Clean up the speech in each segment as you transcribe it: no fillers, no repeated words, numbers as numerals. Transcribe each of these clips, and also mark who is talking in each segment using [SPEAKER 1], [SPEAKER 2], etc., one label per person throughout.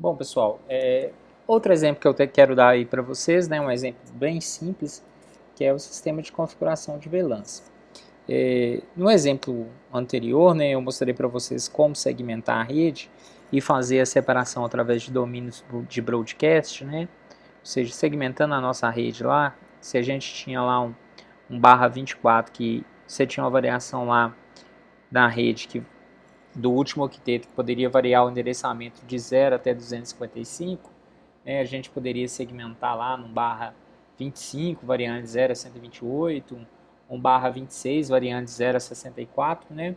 [SPEAKER 1] Bom, pessoal, outro exemplo que eu quero dar aí para vocês, né, um exemplo bem simples, que é o sistema de configuração de VLANs. No exemplo anterior, né, eu mostrei para vocês como segmentar a rede e fazer a separação através de domínios de broadcast, né, ou seja, segmentando a nossa rede lá. Se a gente tinha lá um barra 24 que você tinha uma variação lá na rede que do último octeto que poderia variar o endereçamento de 0 até 255, né, a gente poderia segmentar lá no barra 25, variando de 0 a 128, um barra 26, variando de 0 a 64, né?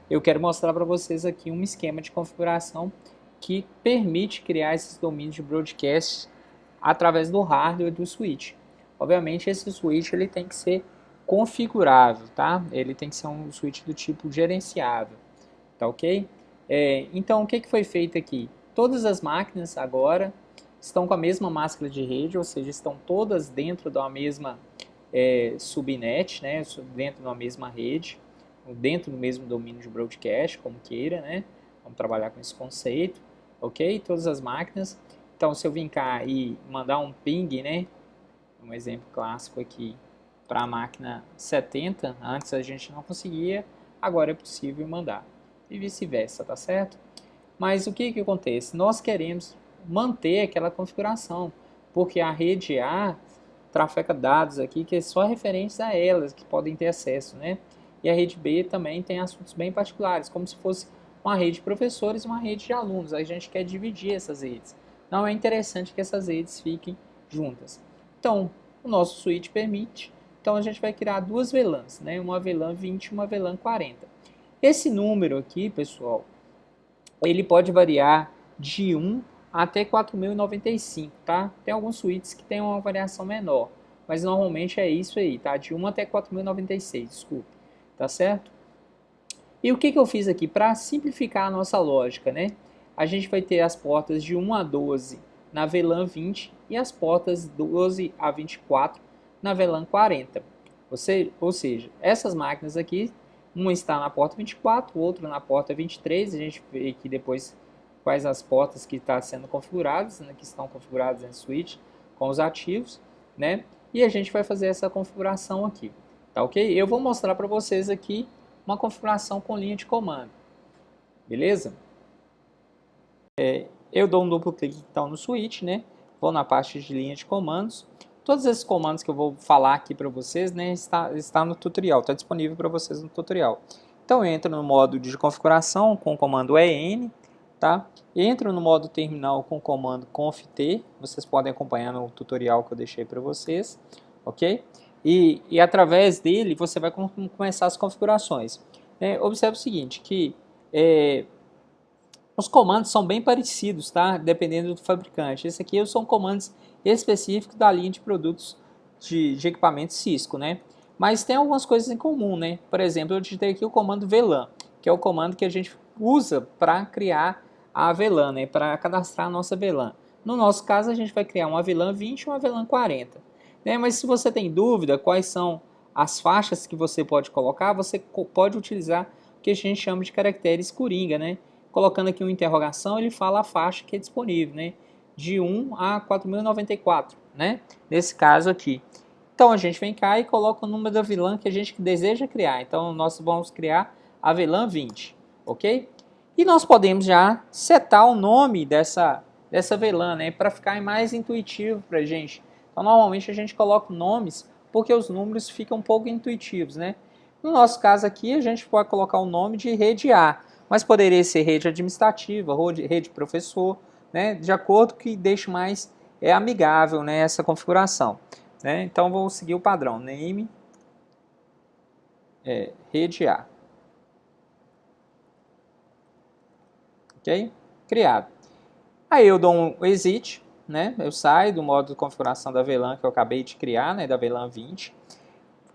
[SPEAKER 1] Eu quero mostrar para vocês aqui um esquema de configuração que permite criar esses domínios de broadcast através do hardware do switch. Obviamente esse switch ele tem que ser configurável, tá? Ele tem que ser um switch do tipo gerenciável, tá ok? Então o que foi feito aqui? Todas as máquinas agora estão com a mesma máscara de rede, ou seja, estão todas dentro da mesma subnet, né? Dentro da mesma rede, dentro do mesmo domínio de broadcast, como queira, né? Vamos trabalhar com esse conceito, ok? Todas as máquinas. Então, se eu vim cá e mandar um ping, né? Um exemplo clássico aqui para a máquina 70, antes a gente não conseguia, agora é possível mandar. E vice-versa, tá certo? Mas o que acontece? Nós queremos manter aquela configuração, porque a rede A trafega dados aqui que é só referentes a elas que podem ter acesso, né? E a rede B também tem assuntos bem particulares, como se fosse uma rede de professores e uma rede de alunos. A gente quer dividir essas redes. Não é interessante que essas redes fiquem juntas. Então, o nosso switch permite. Então, a gente vai criar duas VLANs, né? Uma VLAN 20 e uma VLAN 40. Esse número aqui, pessoal, ele pode variar de 1 até 4095, tá? Tem alguns switches que tem uma variação menor, mas normalmente é isso aí, tá? De 1 até 4096, desculpe, tá certo? E o que eu fiz aqui? Para simplificar a nossa lógica, né? A gente vai ter as portas de 1 a 12 na VLAN 20 e as portas 12 a 24 na VLAN 40. Ou seja, essas máquinas aqui, uma está na porta 24, o outro na porta 23. A gente vê aqui depois quais as portas que estão sendo configuradas, né, que estão configuradas em switch com os ativos, né? E a gente vai fazer essa configuração aqui, tá ok? Eu vou mostrar para vocês aqui uma configuração com linha de comando, beleza? Eu dou um duplo clique então no switch, né? Vou na parte de linha de comandos. Todos esses comandos que eu vou falar aqui para vocês, né, está no tutorial, está disponível para vocês no tutorial. Então eu entro no modo de configuração com o comando EN, tá? Entro no modo terminal com o comando conft, vocês podem acompanhar no tutorial que eu deixei para vocês, ok? E através dele você vai começar as configurações. Observe o seguinte, que os comandos são bem parecidos, tá? Dependendo do fabricante. Esse aqui são comandos específicos da linha de produtos de equipamento Cisco, né? Mas tem algumas coisas em comum, né? Por exemplo, eu digitei aqui o comando VLAN, que é o comando que a gente usa para criar a VLAN, né? Para cadastrar a nossa VLAN. No nosso caso, a gente vai criar uma VLAN 20 e uma VLAN 40. Né? Mas se você tem dúvida quais são as faixas que você pode colocar, você pode utilizar o que a gente chama de caracteres coringa, né? Colocando aqui uma interrogação, ele fala a faixa que é disponível, né? De 1 a 4094, né? Nesse caso aqui. Então a gente vem cá e coloca o número da VLAN que a gente deseja criar. Então nós vamos criar a VLAN 20, ok? E nós podemos já setar o nome dessa VLAN, né? Para ficar mais intuitivo para a gente. Então normalmente a gente coloca nomes porque os números ficam um pouco intuitivos, né? No nosso caso aqui a gente pode colocar o nome de rede A, mas poderia ser rede administrativa, rede professor, né, de acordo que deixe mais amigável, né, essa configuração. Né? Então, vou seguir o padrão, name, rede A. Ok? Criado. Aí eu dou um exit, né, eu saio do modo de configuração da VLAN que eu acabei de criar, né, da VLAN 20.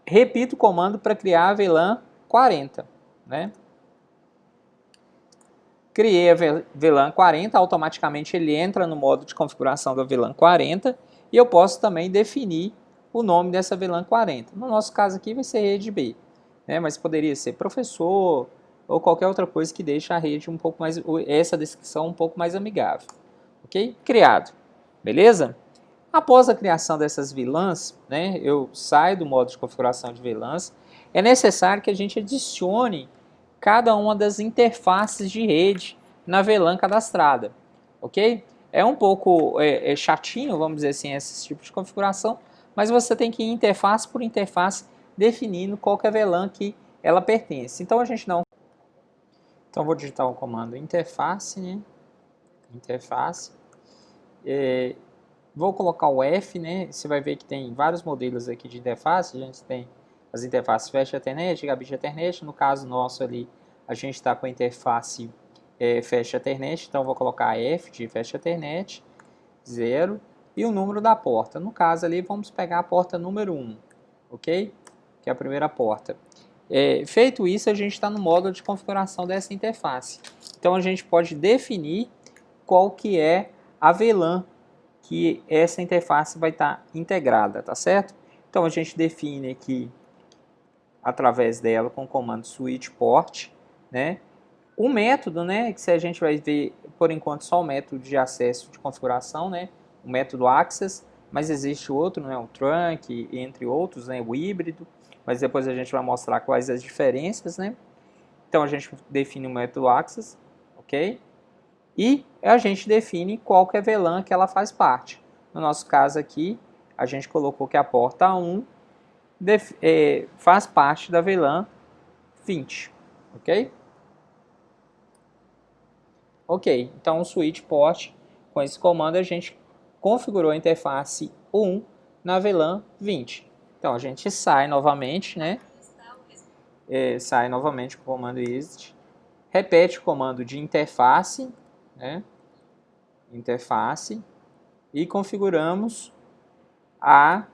[SPEAKER 1] Repito o comando para criar a VLAN 40, né? Criei a VLAN 40, automaticamente ele entra no modo de configuração da VLAN 40 e eu posso também definir o nome dessa VLAN 40. No nosso caso aqui vai ser rede B, né? Mas poderia ser professor, ou qualquer outra coisa que deixe a rede um pouco mais, essa descrição um pouco mais amigável. Ok? Criado. Beleza? Após a criação dessas VLANs, né, eu saio do modo de configuração de VLANs, é necessário que a gente adicione cada uma das interfaces de rede na VLAN cadastrada. Ok? É um pouco chatinho, vamos dizer assim, esse tipo de configuração, mas você tem que ir interface por interface definindo qual que é a VLAN que ela pertence. Então a gente não. Então vou digitar o comando interface, né? Interface. Vou colocar o F, né? Você vai ver que tem vários modelos aqui de interface. A gente tem as interfaces Fast Ethernet, Gigabit Ethernet. No caso nosso ali, a gente está com a interface Fast Ethernet. Então vou colocar F de Fast Ethernet, 0 e o número da porta. No caso ali, vamos pegar a porta número 1, ok? Que é a primeira porta. Feito isso, a gente está no módulo de configuração dessa interface. Então a gente pode definir qual que é a VLAN que essa interface vai estar integrada, tá certo? Então a gente define aqui através dela com o comando switch port, né? O método, né, que a gente vai ver por enquanto só o método de acesso de configuração, né? O método access, mas existe outro, né, o trunk, entre outros, né, o híbrido, mas depois a gente vai mostrar quais as diferenças, né? Então a gente define o método access, ok? E a gente define qual que é a VLAN que ela faz parte. No nosso caso aqui, a gente colocou que a porta 1 faz parte da VLAN 20, ok? Ok, então o switch port, com esse comando a gente configurou a interface 1 na VLAN 20. Então a gente sai novamente, né? Sai novamente com o comando exit, repete o comando de interface, né? Interface, e configuramos a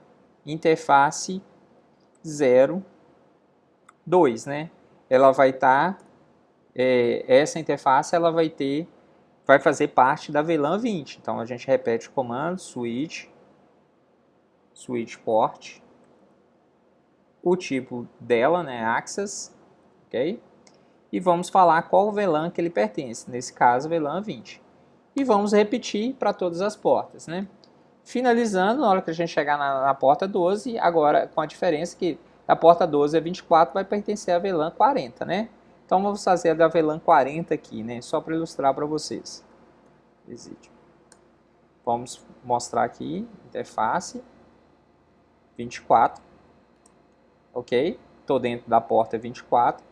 [SPEAKER 1] interface 02, né? Ela vai estar, essa interface ela vai fazer parte da VLAN 20. Então a gente repete o comando switch port, o tipo dela, né, access, ok? E vamos falar qual VLAN que ele pertence, nesse caso VLAN 20. E vamos repetir para todas as portas, né? Finalizando, na hora que a gente chegar na porta 12, agora com a diferença que da porta 12 a 24 vai pertencer à VLAN 40, né? Então vamos fazer a da VLAN 40 aqui, né? Só para ilustrar para vocês. Vamos mostrar aqui, interface 24, ok? Estou dentro da porta 24.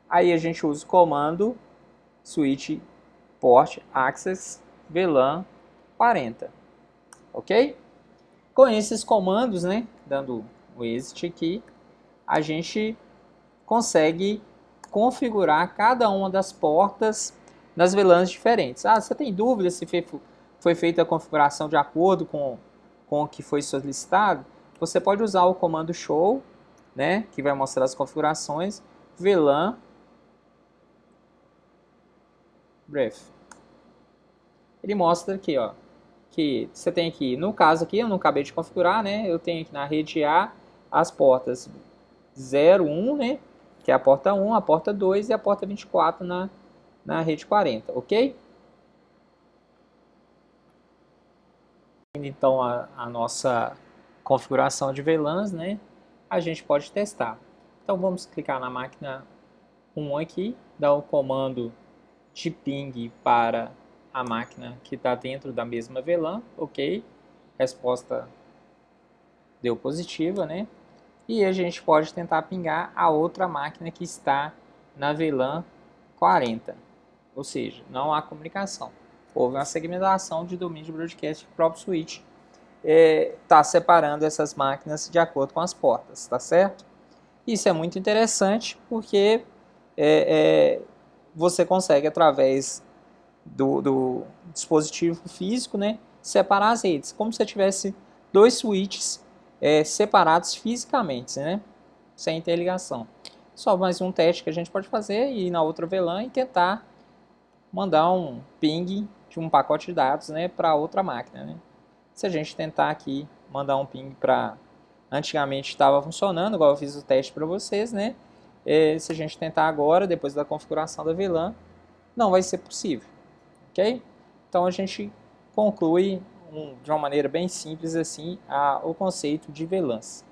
[SPEAKER 1] Aí a gente usa o comando switch port access VLAN 40, ok? Com esses comandos, né, dando o exit aqui, a gente consegue configurar cada uma das portas nas VLANs diferentes. Ah, você tem dúvida se foi feita a configuração de acordo com o que foi solicitado? Você pode usar o comando show, né, que vai mostrar as configurações, VLAN brief. Ele mostra aqui, ó, que você tem aqui, no caso aqui, eu não acabei de configurar, né? Eu tenho aqui na rede A as portas 0, 1, né? Que é a porta 1, a porta 2 e a porta 24 na rede 40, ok? Então, a nossa configuração de VLANs, né? A gente pode testar. Então, vamos clicar na máquina 1 aqui, dar o comando de ping para a máquina que está dentro da mesma VLAN, ok? Resposta deu positiva, né? E a gente pode tentar pingar a outra máquina que está na VLAN 40, ou seja, não há comunicação. Houve uma segmentação de domínio de broadcast que o próprio switch está separando essas máquinas de acordo com as portas, tá certo? Isso é muito interessante porque você consegue, através do dispositivo físico, né, separar as redes, como se tivesse dois switches separados fisicamente, né, sem interligação. Só mais um teste que a gente pode fazer e ir na outra VLAN e tentar mandar um ping de um pacote de dados, né, para outra máquina, né. Se a gente tentar aqui mandar um ping para... Antigamente estava funcionando, igual eu fiz o teste para vocês, né, se a gente tentar agora, depois da configuração da VLAN, não vai ser possível, ok? Então a gente conclui de uma maneira bem simples assim o conceito de VLANs.